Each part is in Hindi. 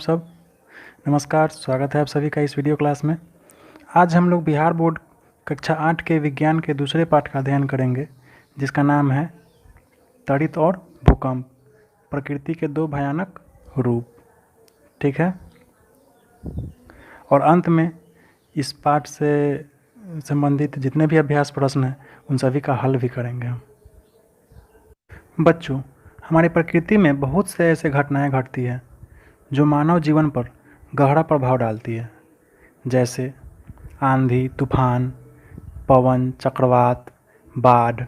सब। नमस्कार, स्वागत है आप सभी का इस वीडियो क्लास में। आज हम लोग बिहार बोर्ड कक्षा 8 के विज्ञान के दूसरे पाठ का अध्ययन करेंगे, जिसका नाम है तड़ित और भूकंप, प्रकृति के दो भयानक रूप। ठीक है। और अंत में इस पाठ से संबंधित जितने भी अभ्यास प्रश्न हैं उन सभी का हल भी करेंगे हम। बच्चों, हमारी प्रकृति में बहुत से ऐसे घटनाएं घटती हैं जो मानव जीवन पर गहरा प्रभाव डालती है, जैसे आंधी, तूफान, पवन, चक्रवात, बाढ़,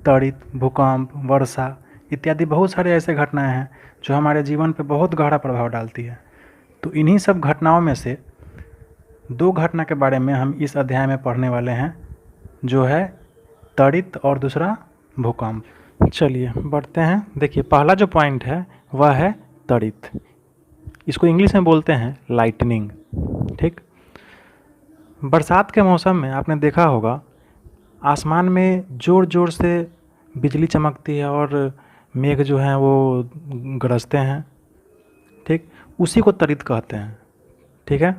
तड़ित, भूकंप, वर्षा इत्यादि बहुत सारे ऐसे घटनाएं हैं जो हमारे जीवन पर बहुत गहरा प्रभाव डालती है। तो इन्हीं सब घटनाओं में से दो घटना के बारे में हम इस अध्याय में पढ़ने वाले हैं, जो है तड़ित और दूसरा भूकंप। चलिए बढ़ते हैं। देखिए, पहला जो पॉइंट है वह है तड़ित। इसको इंग्लिश में बोलते हैं लाइटनिंग। ठीक। बरसात के मौसम में आपने देखा होगा आसमान में ज़ोर ज़ोर से बिजली चमकती है और मेघ जो हैं वो गरजते हैं। ठीक, उसी को तड़ित कहते हैं। ठीक है।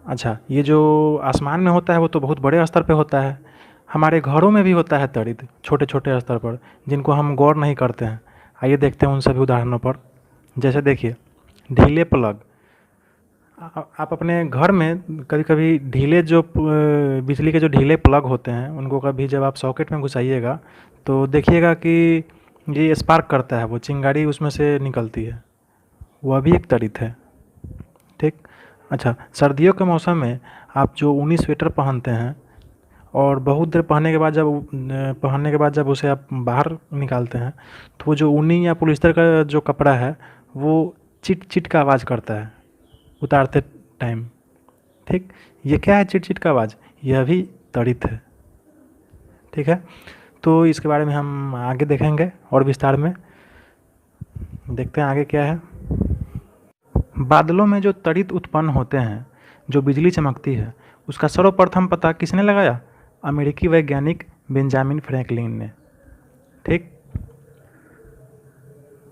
अच्छा, ये जो आसमान में होता है वो तो बहुत बड़े स्तर पे होता है। हमारे घरों में भी होता है तड़ित, छोटे छोटे स्तर पर, जिनको हम गौर नहीं करते हैं। आइए देखते हैं उन सभी उदाहरणों पर। जैसे देखिए, ढीले प्लग। आप अपने घर में कभी कभी ढीले जो बिजली के जो ढीले प्लग होते हैं उनको कभी जब आप सॉकेट में घुसाइएगा तो देखिएगा कि ये स्पार्क करता है, वो चिंगारी उसमें से निकलती है, वह भी एक तड़ित है। ठीक। अच्छा, सर्दियों के मौसम में आप जो ऊनी स्वेटर पहनते हैं और बहुत देर पहनने के बाद जब उसे आप बाहर निकालते हैं तो वो जो ऊनी या पॉलिस्टर का जो कपड़ा है वो चिट चिट का आवाज़ करता है उतारते टाइम। ठीक, ये क्या है चिट चिट का आवाज़? यह भी तड़ित है। ठीक है। तो इसके बारे में हम आगे देखेंगे और विस्तार में। देखते हैं आगे क्या है। बादलों में जो तड़ित उत्पन्न होते हैं, जो बिजली चमकती है, उसका सर्वप्रथम पता किसने लगाया? अमेरिकी वैज्ञानिक बेंजामिन फ्रैंकलिन ने। ठीक।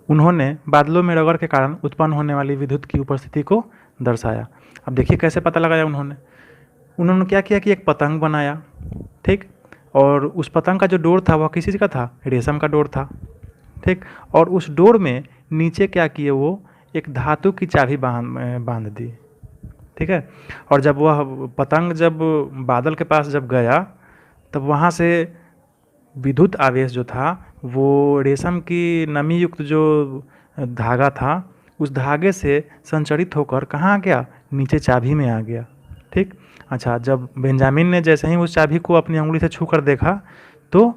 उन्होंने बादलों में रगड़ के कारण उत्पन्न होने वाली विद्युत की उपस्थिति को दर्शाया। अब देखिए कैसे पता लगाया उन्होंने क्या किया कि एक पतंग बनाया। ठीक। और उस पतंग का जो डोर था वह किसी का था? रेशम का डोर था। ठीक। और उस डोर में नीचे क्या किए, वो एक धातु की चाबी बांध दी। ठीक है। और जब वह पतंग जब बादल के पास जब गया तब वहाँ से विद्युत आवेश जो था वो रेशम की नमी युक्त जो धागा था उस धागे से संचरित होकर कहाँ आ गया? नीचे चाबी में आ गया। ठीक। अच्छा, जब बेंजामिन ने जैसे ही उस चाबी को अपनी उंगली से छू कर देखा तो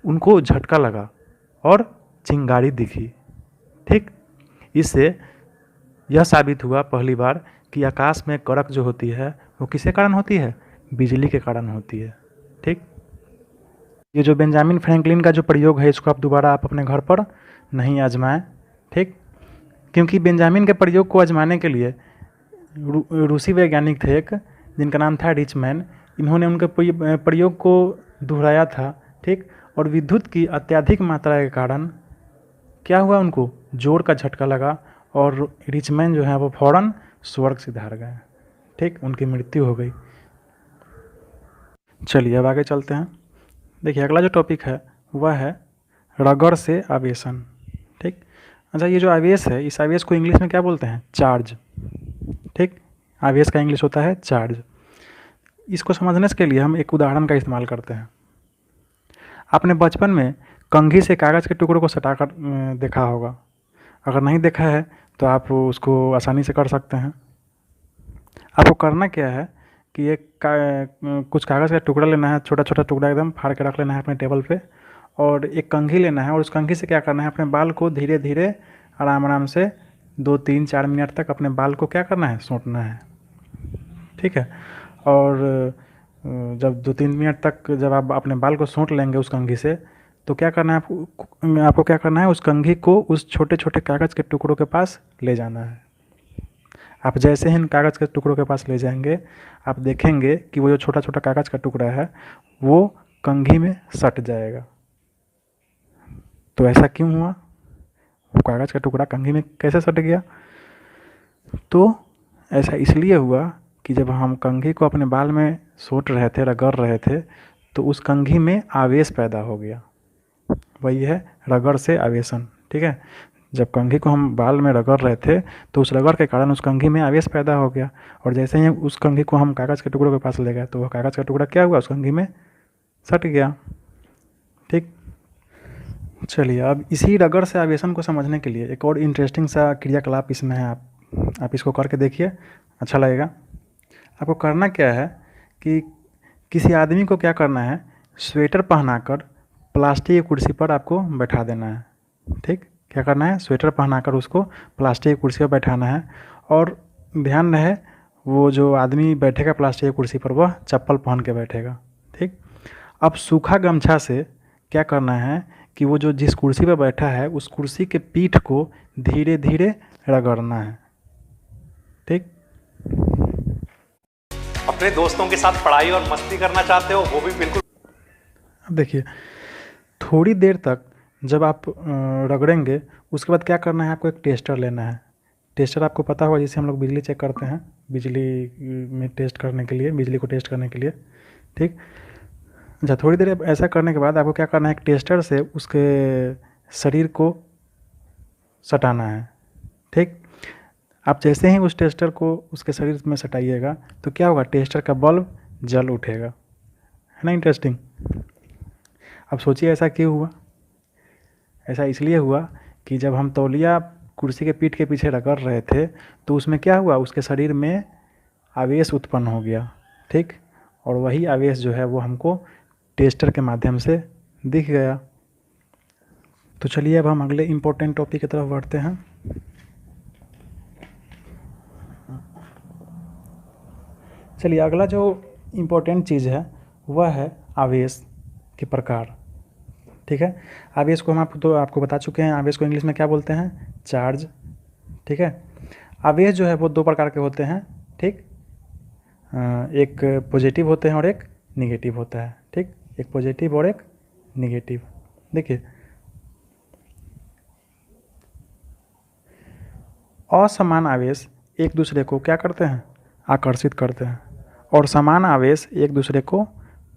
उनको झटका लगा और चिंगारी दिखी। ठीक। इससे यह साबित हुआ पहली बार कि आकाश में कड़क जो होती है वो किसके कारण होती है? बिजली के कारण होती है। ठीक। ये जो बेंजामिन फ्रैंकलिन का जो प्रयोग है इसको आप अपने घर पर नहीं आजमाएं। ठीक। क्योंकि बेंजामिन के प्रयोग को आजमाने के लिए रूसी वैज्ञानिक थे एक, जिनका नाम था रिचमैन। इन्होंने उनके प्रयोग को दोहराया था। ठीक। और विद्युत की अत्यधिक मात्रा के कारण क्या हुआ? उनको जोर का झटका लगा और रिचमैन जो है वो फौरन स्वर्ग सिधार गए। ठीक, उनकी मृत्यु हो गई। चलिए अब आगे चलते हैं। देखिए, अगला जो टॉपिक है वह है रगड़ से आवेशन। ठीक। अच्छा, ये जो आवेश है इस आवेश को इंग्लिश में क्या बोलते हैं? चार्ज। ठीक, आवेश का इंग्लिश होता है चार्ज। इसको समझने के लिए हम एक उदाहरण का इस्तेमाल करते हैं। आपने बचपन में कंघी से कागज़ के टुकड़ों को सटाकर देखा होगा। अगर नहीं देखा है तो आप उसको आसानी से कर सकते हैं। आपको करना क्या है कि कुछ कागज़ का टुकड़ा लेना है, छोटा छोटा टुकड़ा एकदम फाड़ के रख लेना है अपने टेबल पे, और एक कंघी लेना है और उस कंघी से क्या करना है, अपने बाल को धीरे धीरे आराम आराम से 2-3-4 मिनट तक अपने बाल को क्या करना है? सोटना है। ठीक है। और जब 2-3 मिनट तक जब आप अपने बाल को सोट लेंगे उस कंघी से तो क्या करना है आपको क्या करना है, उस कंघी को उस छोटे छोटे कागज़ के टुकड़ों के पास ले जाना है। आप जैसे ही इन कागज़ के टुकड़ों के पास ले जाएंगे आप देखेंगे कि वो जो छोटा छोटा कागज़ का टुकड़ा है वो कंघी में सट जाएगा। तो ऐसा क्यों हुआ? वो कागज़ का टुकड़ा कंघी में कैसे सट गया? तो ऐसा इसलिए हुआ कि जब हम कंघी को अपने बाल में सोट रहे थे, रगड़ रहे थे, तो उस कंघी में आवेश पैदा हो गया। वही है रगड़ से आवेशन, ठीक है। जब कंघी को हम बाल में रगड़ रहे थे तो उस रगड़ के कारण उस कंघी में आवेश पैदा हो गया, और जैसे ही उस कंघी को हम कागज़ के टुकड़ों के पास ले गए तो वह कागज़ का टुकड़ा क्या हुआ, उस कंघी में सट गया। ठीक, चलिए अब इसी रगड़ से आवेशन को समझने के लिए एक और इंटरेस्टिंग सा क्रियाकलाप इसमें है। आप इसको करके देखिए, अच्छा लगेगा। आपको करना क्या है कि किसी आदमी को क्या करना है, स्वेटर पहनाकर प्लास्टिक की कुर्सी पर आपको बैठा देना है। ठीक, क्या करना है, स्वेटर पहनाकर उसको प्लास्टिक की कुर्सी पर बैठाना है, और ध्यान रहे वो जो आदमी बैठेगा प्लास्टिक की कुर्सी पर वह चप्पल पहन के बैठेगा। ठीक, अब सूखा गमछा से क्या करना है कि वो जो जिस कुर्सी पर बैठा है उस कुर्सी के पीठ को धीरे धीरे रगड़ना है। ठीक, अपने दोस्तों के साथ पढ़ाई और मस्ती करना चाहते हो, वो भी बिल्कुल। अब देखिए थोड़ी देर तक जब आप रगड़ेंगे उसके बाद क्या करना है, आपको एक टेस्टर लेना है। टेस्टर आपको पता होगा जिससे हम लोग बिजली चेक करते हैं, बिजली में टेस्ट करने के लिए, बिजली को टेस्ट करने के लिए। ठीक, अच्छा थोड़ी देर ऐसा करने के बाद आपको क्या करना है, एक टेस्टर से उसके शरीर को सटाना है। ठीक, आप जैसे ही उस टेस्टर को उसके शरीर में सटाइएगा तो क्या होगा, टेस्टर का बल्ब जल उठेगा। है ना इंटरेस्टिंग। अब सोचिए ऐसा क्यों हुआ। ऐसा इसलिए हुआ कि जब हम तौलिया कुर्सी के पीठ के पीछे रगड़ रहे थे तो उसमें क्या हुआ, उसके शरीर में आवेश उत्पन्न हो गया। ठीक, और वही आवेश जो है वो हमको टेस्टर के माध्यम से दिख गया। तो चलिए अब हम अगले इम्पोर्टेंट टॉपिक की तरफ बढ़ते हैं। चलिए अगला जो इम्पोर्टेंट चीज़ है वह है आवेश के प्रकार। ठीक है, आवेश को हम आपको बता चुके हैं, आवेश को इंग्लिश में क्या बोलते हैं, चार्ज। ठीक है, आवेश जो है वो दो प्रकार के होते हैं। ठीक, एक पॉजिटिव होते हैं और एक निगेटिव होता है। ठीक, एक पॉजिटिव और एक निगेटिव। देखिए असमान आवेश एक दूसरे को क्या करते हैं, आकर्षित करते हैं, और समान आवेश एक दूसरे को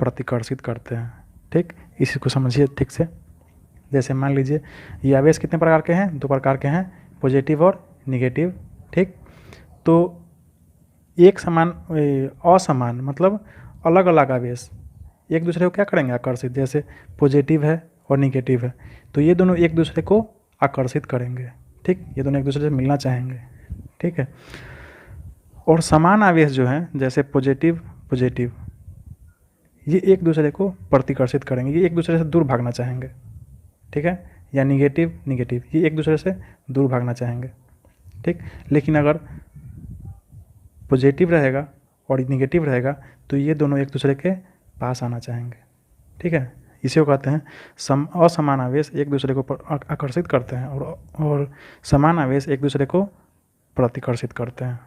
प्रतिकर्षित करते हैं। ठीक, इसी को समझिए ठीक से। जैसे मान लीजिए ये आवेश कितने प्रकार के हैं, दो प्रकार के हैं, पॉजिटिव और निगेटिव। ठीक, तो एक समान असमान मतलब अलग अलग आवेश एक दूसरे को क्या करेंगे, आकर्षित। जैसे पॉजिटिव है और निगेटिव है तो ये दोनों एक दूसरे को आकर्षित करेंगे। ठीक, ये दोनों एक दूसरे से मिलना चाहेंगे। ठीक है, और समान आवेश जो है जैसे पॉजिटिव पॉजिटिव, ये एक दूसरे को प्रतिकर्षित करेंगे, ये एक दूसरे से दूर भागना चाहेंगे। ठीक है, या निगेटिव निगेटिव, ये एक दूसरे से दूर भागना चाहेंगे। ठीक, लेकिन अगर पॉजिटिव रहेगा और निगेटिव रहेगा तो ये दोनों एक दूसरे के पास आना चाहेंगे। ठीक है, इसे को कहते हैं असमान आवेश एक दूसरे को आकर्षित करते हैं और समान आवेश एक दूसरे को प्रतिकर्षित करते हैं।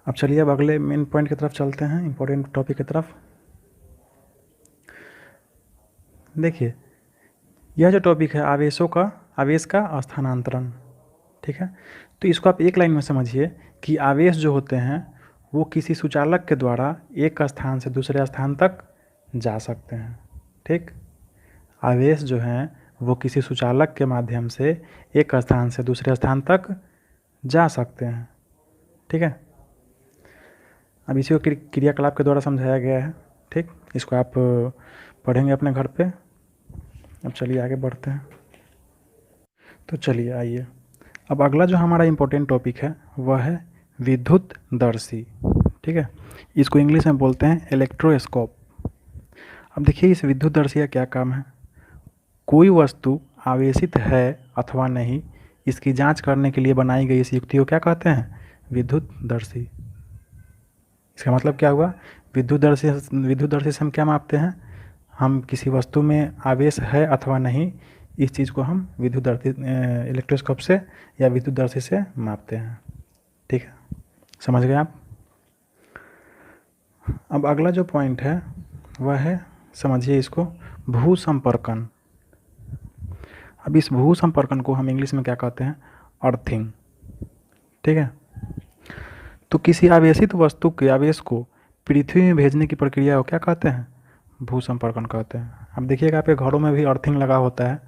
अब चलिए अब अगले मेन पॉइंट की तरफ चलते हैं, इम्पोर्टेंट टॉपिक की तरफ। देखिए यह जो टॉपिक है आवेश का स्थानांतरण। ठीक है, तो इसको आप एक लाइन में समझिए कि आवेश जो होते हैं वो किसी सुचालक के द्वारा एक स्थान से दूसरे स्थान तक जा सकते हैं। ठीक, आवेश जो हैं वो किसी सुचालक के माध्यम से एक स्थान से दूसरे स्थान तक जा सकते हैं। ठीक है, अब इसी को क्रियाकलाप के द्वारा समझाया गया है। ठीक, इसको आप पढ़ेंगे अपने घर पे। अब चलिए आगे बढ़ते हैं। तो चलिए आइए, अब अगला जो हमारा इम्पोर्टेंट टॉपिक है वह है विद्युतदर्शी। ठीक है, इसको इंग्लिश में बोलते हैं इलेक्ट्रोस्कोप। अब देखिए इस विद्युतदर्शी का क्या काम है, कोई वस्तु आवेशित है अथवा नहीं इसकी जांच करने के लिए बनाई गई इस युक्ति को क्या कहते हैं, विद्युतदर्शी। इसका मतलब क्या हुआ, विद्युतदर्शी से हम क्या मापते हैं, हम किसी वस्तु में आवेश है अथवा नहीं इस चीज़ को हम विद्युतदर्शी इलेक्ट्रोस्कोप से या विद्युतदर्शी से मापते हैं। ठीक है, समझ गए आप। अब अगला जो पॉइंट है वह है, समझिए इसको, भू संपर्कन। अब इस भू संपर्कन को हम इंग्लिश में क्या कहते हैं, अर्थिंग। ठीक है। तो किसी आवेशित वस्तु के आवेश को पृथ्वी में भेजने की प्रक्रिया को क्या कहते हैं? भू संपर्कन कहते हैं। अब देखिएगा आपके घरों में भी अर्थिंग लगा होता है।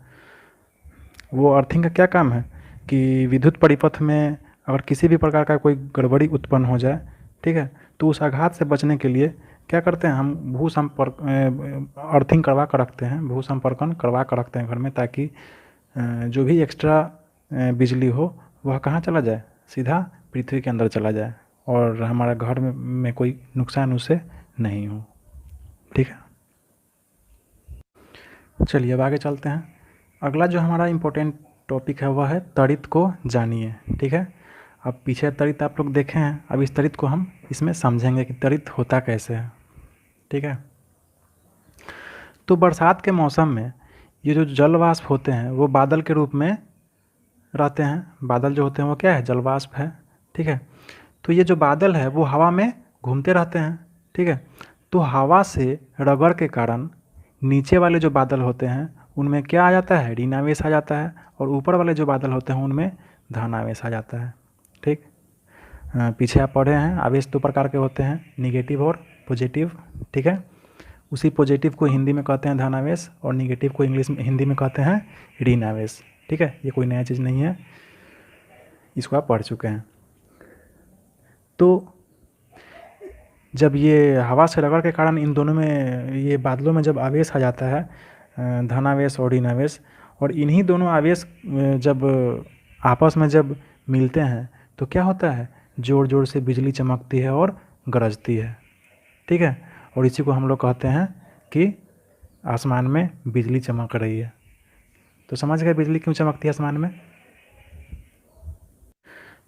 वो अर्थिंग का क्या काम है कि विद्युत परिपथ में अगर किसी भी प्रकार का कोई गड़बड़ी उत्पन्न हो जाए, ठीक है, तो उस आघात से बचने के लिए क्या करते हैं, हम भू संपर्क अर्थिंग करवा कर रखते हैं, भू संपर्कन करवा कर रखते हैं घर में, ताकि जो भी एक्स्ट्रा बिजली हो वह कहाँ चला जाए, सीधा पृथ्वी के अंदर चला जाए और हमारा घर में कोई नुकसान उससे नहीं हो। ठीक है, चलिए अब आगे चलते हैं। अगला जो हमारा इम्पोर्टेंट टॉपिक है वह है त्वरित को जानिए। ठीक है, अब पीछे त्वरित आप लोग देखे हैं, अब इस त्वरित को हम इसमें समझेंगे कि त्वरित होता कैसे है। ठीक है, तो बरसात के मौसम में ये जो जल वाष्प होते हैं वो बादल के रूप में रहते हैं। बादल जो होते हैं वो क्या है, जल वाष्प है। ठीक है, तो ये जो बादल है वो हवा में घूमते रहते हैं। ठीक है, तो हवा से रगड़ के कारण नीचे वाले जो बादल होते हैं उनमें क्या आ जाता है, ऋण आवेश आ जाता है, और ऊपर वाले जो बादल होते हैं उनमें धन आवेश आ जाता है। ठीक, पीछे आप पढ़े हैं आवेश दो प्रकार के होते हैं, निगेटिव और पॉजिटिव। ठीक है, उसी पॉजिटिव को हिंदी में कहते हैं धन आवेश और निगेटिव को इंग्लिश में हिंदी में कहते हैं ऋण आवेश। ठीक है, ये कोई नया चीज़ नहीं है, इसको आप पढ़ चुके हैं। तो जब ये हवा से रगड़ के कारण इन दोनों में, ये बादलों में जब आवेश आ जाता है, धन आवेश और ऋण आवेश, और इन्हीं दोनों आवेश जब आपस में जब मिलते हैं तो क्या होता है, ज़ोर ज़ोर से बिजली चमकती है और गरजती है। ठीक है, और इसी को हम लोग कहते हैं कि आसमान में बिजली चमक रही है। तो समझ गए बिजली क्यों चमकती है आसमान में।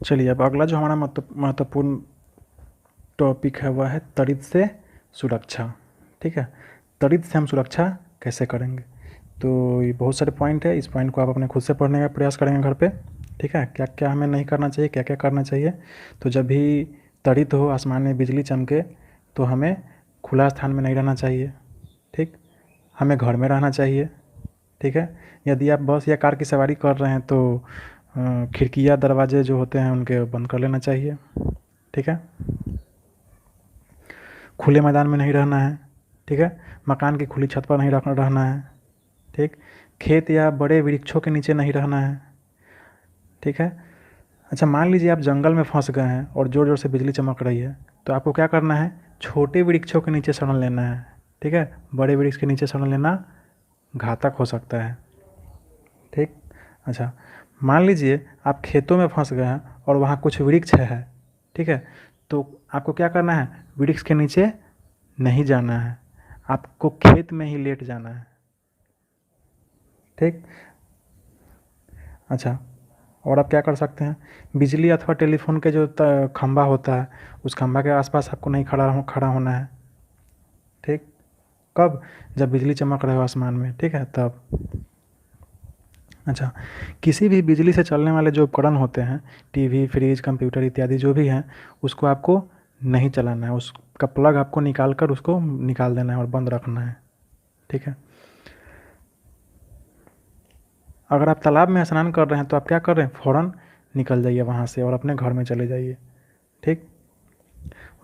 चलिए अब अगला जो हमारा महत्वपूर्ण टॉपिक है वह है त्वरित से सुरक्षा। ठीक है, त्वरित से हम सुरक्षा कैसे करेंगे, तो ये बहुत सारे पॉइंट है, इस पॉइंट को आप अपने खुद से पढ़ने का प्रयास करेंगे घर पे। ठीक है, क्या क्या हमें नहीं करना चाहिए, क्या क्या करना चाहिए। तो जब भी त्वरित हो, आसमान में बिजली चमके, तो हमें खुला स्थान में नहीं रहना चाहिए। ठीक, हमें घर में रहना चाहिए। ठीक है, यदि आप बस या कार की सवारी कर रहे हैं तो खिड़कियाँ दरवाजे जो होते हैं उनके बंद कर लेना चाहिए। ठीक है, खुले मैदान में नहीं रहना है। ठीक है, मकान की खुली छत पर नहीं रहना है। ठीक, खेत या बड़े वृक्षों के नीचे नहीं रहना है। ठीक है, अच्छा मान लीजिए आप जंगल में फंस गए हैं और ज़ोर ज़ोर से बिजली चमक रही है, तो आपको क्या करना है, छोटे वृक्षों के नीचे शरण लेना है। ठीक है, बड़े वृक्ष के नीचे शरण लेना घातक हो सकता है। ठीक, अच्छा मान लीजिए आप खेतों में फंस गए हैं और वहाँ कुछ वृक्ष है। ठीक है, तो आपको क्या करना है, वृक्ष के नीचे नहीं जाना है, आपको खेत में ही लेट जाना है। ठीक, अच्छा और आप क्या कर सकते हैं, बिजली अथवा टेलीफोन के जो खंभा होता है उस खंभा के आसपास आपको नहीं खड़ा होना है। ठीक, कब, जब बिजली चमक रहे हो आसमान में। ठीक है, तब। अच्छा, किसी भी बिजली से चलने वाले जो उपकरण होते हैं, टीवी, फ्रिज, कंप्यूटर इत्यादि जो भी हैं, उसको आपको नहीं चलाना है, उसका प्लग आपको निकाल कर उसको निकाल देना है और बंद रखना है। ठीक है, अगर आप तालाब में स्नान कर रहे हैं तो आप क्या कर रहे हैं, फ़ौरन निकल जाइए वहाँ से और अपने घर में चले जाइए। ठीक,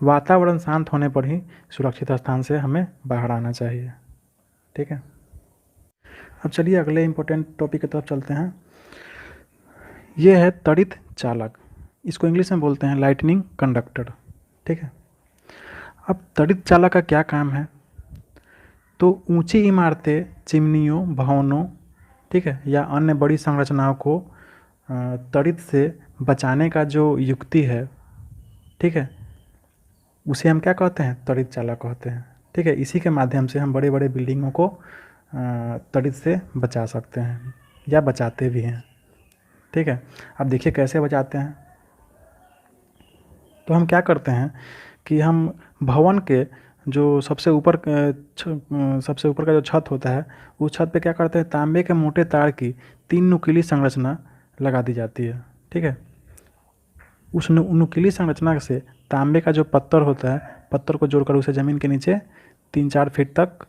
वातावरण शांत होने पर ही सुरक्षित स्थान से हमें बाहर आना चाहिए। ठीक है, अब चलिए अगले इम्पोर्टेंट टॉपिक की तरफ चलते हैं। ये है त्वरित चालक, इसको इंग्लिश में बोलते हैं लाइटनिंग कंडक्टर। ठीक है, अब त्वरित चालक का क्या काम है, तो ऊंची इमारतें, चिमनियों, भवनों, ठीक है, या अन्य बड़ी संरचनाओं को त्वरित से बचाने का जो युक्ति है, ठीक है, उसे हम क्या कहते हैं, त्वरित चालक कहते हैं। ठीक है, इसी के माध्यम से हम बड़े बड़े बिल्डिंगों को त्वरित से बचा सकते हैं या बचाते भी हैं। ठीक है, अब देखिए कैसे बचाते हैं। तो हम क्या करते हैं कि हम भवन के जो सबसे ऊपर का जो छत होता है, उस छत पे क्या करते हैं, तांबे के मोटे तार की 3 नुकीली संरचना लगा दी जाती है। ठीक है, उस नुकीली संरचना से तांबे का जो पत्थर होता है, पत्थर को जोड़कर उसे ज़मीन के नीचे 3-4 फीट तक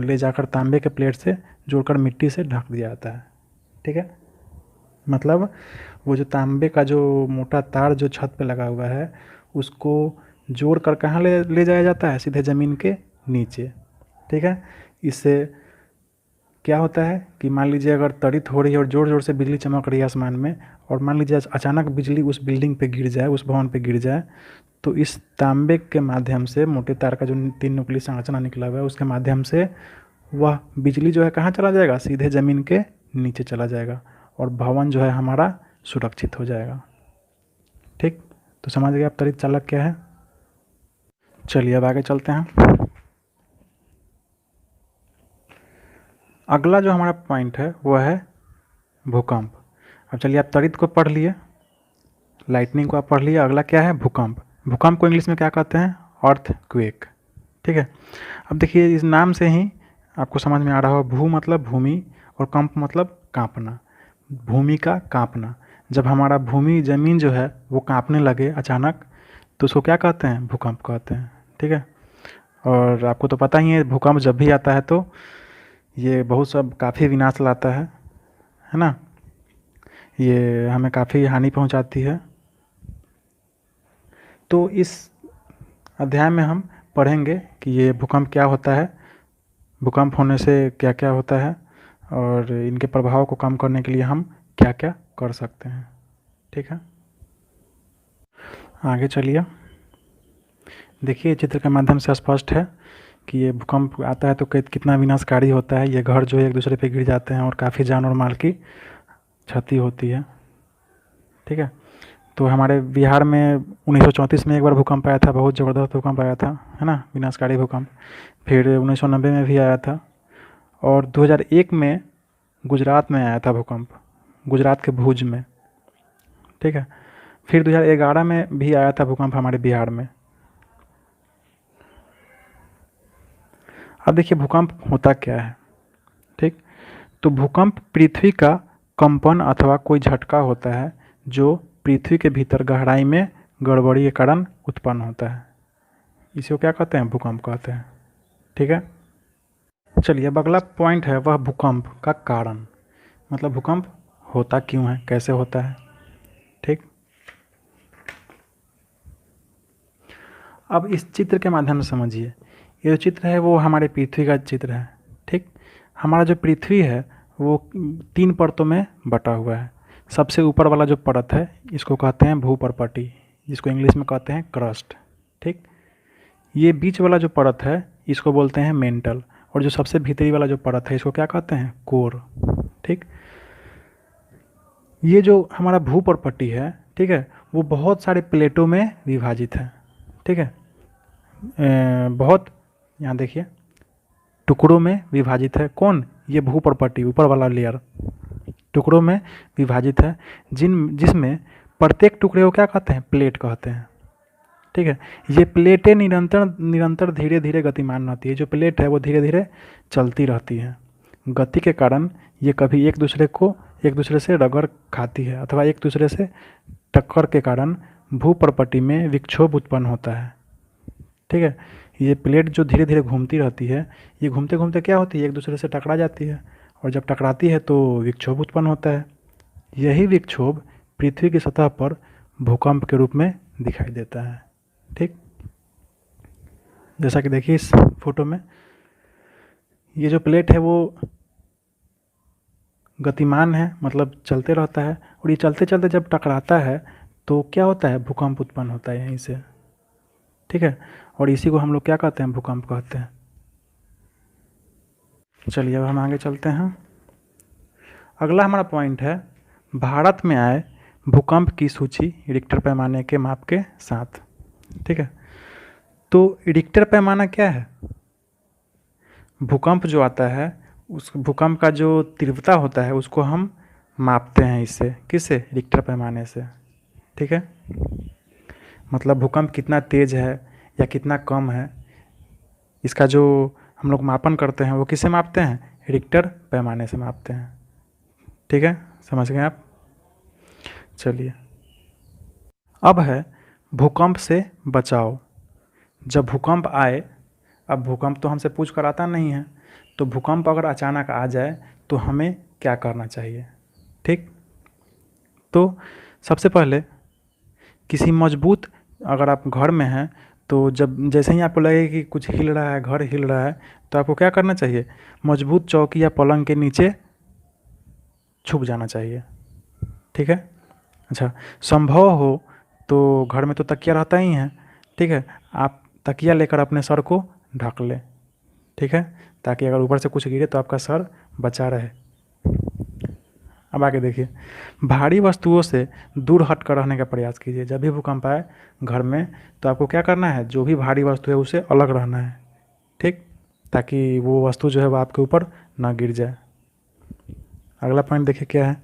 ले जाकर तांबे के प्लेट से जोड़कर मिट्टी से ढक दिया जाता है। ठीक है, मतलब वो जो तांबे का जो मोटा तार जो छत पे लगा हुआ है उसको जोड़ कर कहाँ ले ले जाया जाता है, सीधे ज़मीन के नीचे। ठीक है, इससे क्या होता है कि मान लीजिए अगर त्वरित हो रही है और ज़ोर ज़ोर से बिजली चमक रही है आसमान में, और मान लीजिए अचानक बिजली उस बिल्डिंग पे गिर जाए, उस भवन पे गिर जाए, तो इस तांबे के माध्यम से, मोटे तार का जो 3 नुकीली संरचना निकला हुआ है उसके माध्यम से वह बिजली जो है कहाँ चला जाएगा, सीधे ज़मीन के नीचे चला जाएगा और भवन जो है हमारा सुरक्षित हो जाएगा। ठीक, तो समझ गए आप त्वरित चालक क्या है। चलिए अब आगे चलते हैं। अगला जो हमारा पॉइंट है वो है भूकंप। अब चलिए आप त्वरित को पढ़ लिए, लाइटनिंग को आप पढ़ लिए, अगला क्या है भूकंप। भूकंप को इंग्लिश में क्या कहते हैं, अर्थक्वेक। ठीक है, अब देखिए इस नाम से ही आपको समझ में आ रहा हो, भू मतलब भूमि और कंप मतलब कांपना, भूमि का कांपना। जब हमारा भूमि ज़मीन जो है वो कांपने लगे अचानक, तो उसको क्या कहते हैं, भूकंप कहते हैं। ठीक है, और आपको तो पता ही है भूकंप जब भी आता है तो ये बहुत सब काफ़ी विनाश लाता है ना, ये हमें काफ़ी हानि पहुंचाती है। तो इस अध्याय में हम पढ़ेंगे कि ये भूकंप क्या होता है, भूकंप होने से क्या क्या होता है और इनके प्रभाव को कम करने के लिए हम क्या क्या कर सकते हैं। ठीक है, आगे चलिए। देखिए चित्र के माध्यम से स्पष्ट है कि ये भूकंप आता है तो कितना विनाशकारी होता है। ये घर जो है एक दूसरे पे गिर जाते हैं और काफ़ी जान और माल की क्षति होती है। ठीक है, तो हमारे बिहार में 1934 में एक बार भूकंप आया था, बहुत ज़बरदस्त भूकंप आया था, है ना, विनाशकारी भूकंप। फिर 1990 में भी आया था और 2001 में गुजरात में आया था भूकंप, गुजरात के भुज में। ठीक है, फिर 2011 में भी आया था भूकंप हमारे बिहार में। अब देखिए भूकंप होता क्या है। ठीक, तो भूकंप पृथ्वी का कंपन अथवा कोई झटका होता है जो पृथ्वी के भीतर गहराई में गड़बड़ी के कारण उत्पन्न होता है, इसी को क्या कहते हैं, भूकंप कहते हैं। ठीक है, चलिए अब अगला पॉइंट है वह भूकंप का कारण, मतलब भूकंप होता क्यों है, कैसे होता है। ठीक, अब इस चित्र के माध्यम से समझिए, ये जो चित्र है वो हमारे पृथ्वी का चित्र है। ठीक, हमारा जो पृथ्वी है वो 3 परतों में बटा हुआ है। सबसे ऊपर वाला जो परत है इसको कहते हैं भूपर्पटी, जिसको इंग्लिश में कहते हैं क्रस्ट। ठीक, ये बीच वाला जो परत है इसको बोलते हैं मेंटल, और जो सबसे भीतरी वाला जो परत है इसको क्या कहते हैं, कोर। ठीक, ये जो हमारा भूपर्पटी है, ठीक है, वो बहुत सारे प्लेटों में विभाजित है। ठीक है, बहुत, यहाँ देखिए, टुकड़ों में विभाजित है। कौन, ये भूपर्पटी ऊपर वाला लेयर टुकड़ों में विभाजित है, जिसमें प्रत्येक टुकड़े को क्या कहते हैं, प्लेट कहते हैं। ठीक है, ये प्लेटें निरंतर धीरे धीरे गतिमान रहती है। जो प्लेट है वो धीरे धीरे चलती रहती है। गति के कारण ये कभी एक दूसरे से रगड़ खाती है अथवा एक दूसरे से टक्कर के कारण भूपर्पटी में विक्षोभ उत्पन्न होता है। ठीक है, ये प्लेट जो धीरे धीरे घूमती रहती है, ये घूमते घूमते क्या होती है, एक दूसरे से टकरा जाती है, और जब टकराती है तो विक्षोभ उत्पन्न होता है। यही विक्षोभ पृथ्वी की सतह पर भूकंप के रूप में दिखाई देता है। ठीक, जैसा कि देखिए इस फोटो में, ये जो प्लेट है वो गतिमान है, मतलब चलते रहता है, और ये चलते चलते जब टकराता है तो क्या होता है, भूकंप उत्पन्न होता है यहीं से। ठीक है, और इसी को हम लोग क्या कहते हैं, भूकंप कहते हैं। चलिए अब हम आगे चलते हैं। अगला हमारा पॉइंट है भारत में आए भूकंप की सूची रिक्टर पैमाने के माप के साथ। ठीक है, तो रिक्टर पैमाना क्या है, भूकंप जो आता है उस भूकंप का जो तीव्रता होता है उसको हम मापते हैं इससे, किससे, रिक्टर पैमाने से। ठीक है, मतलब भूकंप कितना तेज़ है या कितना कम है, इसका जो हम लोग मापन करते हैं वो किससे मापते हैं, रिक्टर पैमाने से मापते हैं। ठीक है, समझ गए आप। चलिए अब है भूकंप से बचाव। जब भूकंप आए, अब भूकंप तो हमसे पूछ कर आता नहीं है, तो भूकंप अगर अचानक आ जाए तो हमें क्या करना चाहिए। ठीक, तो सबसे पहले किसी मजबूत, अगर आप घर में हैं तो जब जैसे ही आपको लगे कि कुछ हिल रहा है, घर हिल रहा है, तो आपको क्या करना चाहिए, मजबूत चौकी या पलंग के नीचे छुप जाना चाहिए। ठीक है। अच्छा, संभव हो तो घर में तो तकिया रहता ही है, ठीक है, आप तकिया लेकर अपने सर को ढक लें। ठीक है, ताकि अगर ऊपर से कुछ गिरे तो आपका सर बचा रहे। अब आगे देखिए, भारी वस्तुओं से दूर हट कर रहने का प्रयास कीजिए। जब भी भूकंप आए घर में तो आपको क्या करना है, जो भी भारी वस्तु है उससे अलग रहना है, ठीक, ताकि वो वस्तु जो है वो आपके ऊपर ना गिर जाए। अगला पॉइंट देखिए क्या है,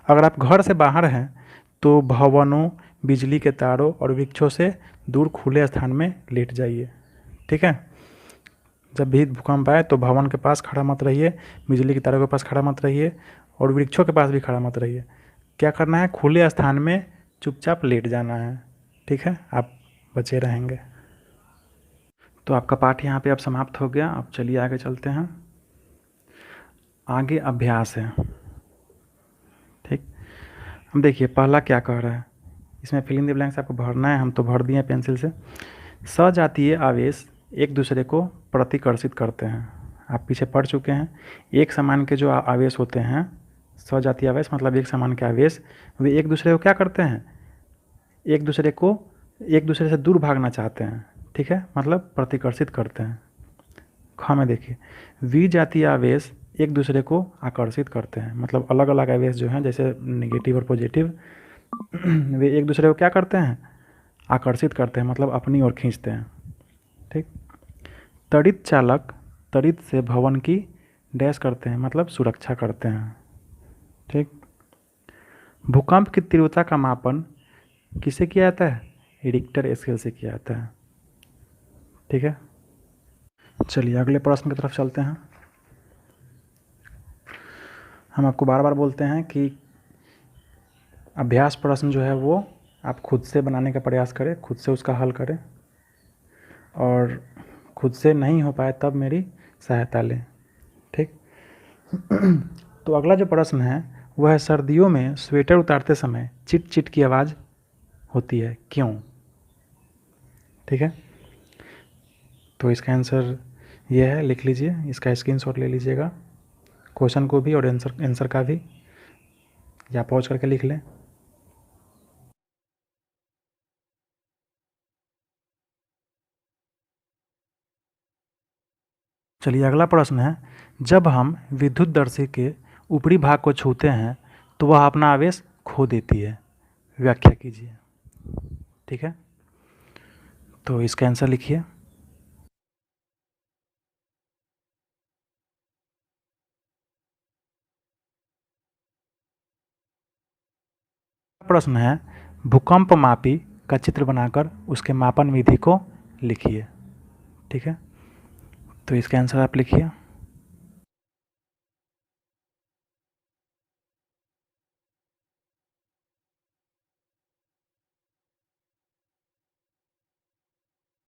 अगर आप घर से बाहर हैं तो भवनों, बिजली के तारों और वृक्षों से दूर खुले स्थान में लेट जाइए। ठीक है, जब भी भूकंप आए तो भवन के पास खड़ा मत रहिए, बिजली के तारों के पास खड़ा मत रहिए और वृक्षों के पास भी खड़ा मत रहिए। क्या करना है, खुले स्थान में चुपचाप लेट जाना है। ठीक है, आप बचे रहेंगे। तो आपका पाठ यहाँ पे अब समाप्त हो गया। अब चलिए आगे चलते हैं। आगे अभ्यास है। ठीक, अब देखिए पहला क्या कह रहा है, इसमें फिल इन द ब्लैंक्स आपको भरना है, हम तो भर दिए पेंसिल से। सजातीय आवेश एक दूसरे को प्रतिकर्षित करते हैं। आप पीछे पढ़ चुके हैं, एक समान के जो आवेश होते हैं, सजातीय आवेश मतलब एक समान के आवेश, वे एक दूसरे को क्या करते हैं, एक दूसरे से दूर भागना चाहते हैं। ठीक है, मतलब प्रतिकर्षित करते हैं। ख में देखिए, विजातीय आवेश एक दूसरे को आकर्षित करते हैं, मतलब अलग अलग आवेश जो हैं जैसे नेगेटिव और पॉजिटिव, वे एक दूसरे को क्या करते हैं, आकर्षित करते हैं, मतलब अपनी ओर खींचते हैं। ठीक, त्वरित चालक त्वरित से भवन की डैश करते हैं, मतलब सुरक्षा करते हैं। ठीक, भूकंप की तीव्रता का मापन किससे किया जाता है, रिक्टर स्केल से किया जाता है। ठीक है, चलिए अगले प्रश्न की तरफ चलते हैं। हम आपको बार बार बोलते हैं कि अभ्यास प्रश्न जो है वो आप खुद से बनाने का प्रयास करें, खुद से उसका हल करें, और खुद से नहीं हो पाए तब मेरी सहायता लें। ठीक, तो अगला जो प्रश्न है वह है, सर्दियों में स्वेटर उतारते समय चिट चिट की आवाज़ होती है, क्यों। ठीक है, तो इसका आंसर यह है, लिख लीजिए, इसका स्क्रीनशॉट ले लीजिएगा, क्वेश्चन को भी और आंसर का भी, या पॉज करके लिख लें। चलिए अगला प्रश्न है, जब हम विद्युतदर्शी के ऊपरी भाग को छूते हैं तो वह अपना आवेश खो देती है, व्याख्या कीजिए। ठीक है, तो इसका आंसर लिखिए। प्रश्न है, भूकंप मापी का चित्र बनाकर उसके मापन विधि को लिखिए। ठीक है, तो इसका आंसर आप लिखिए।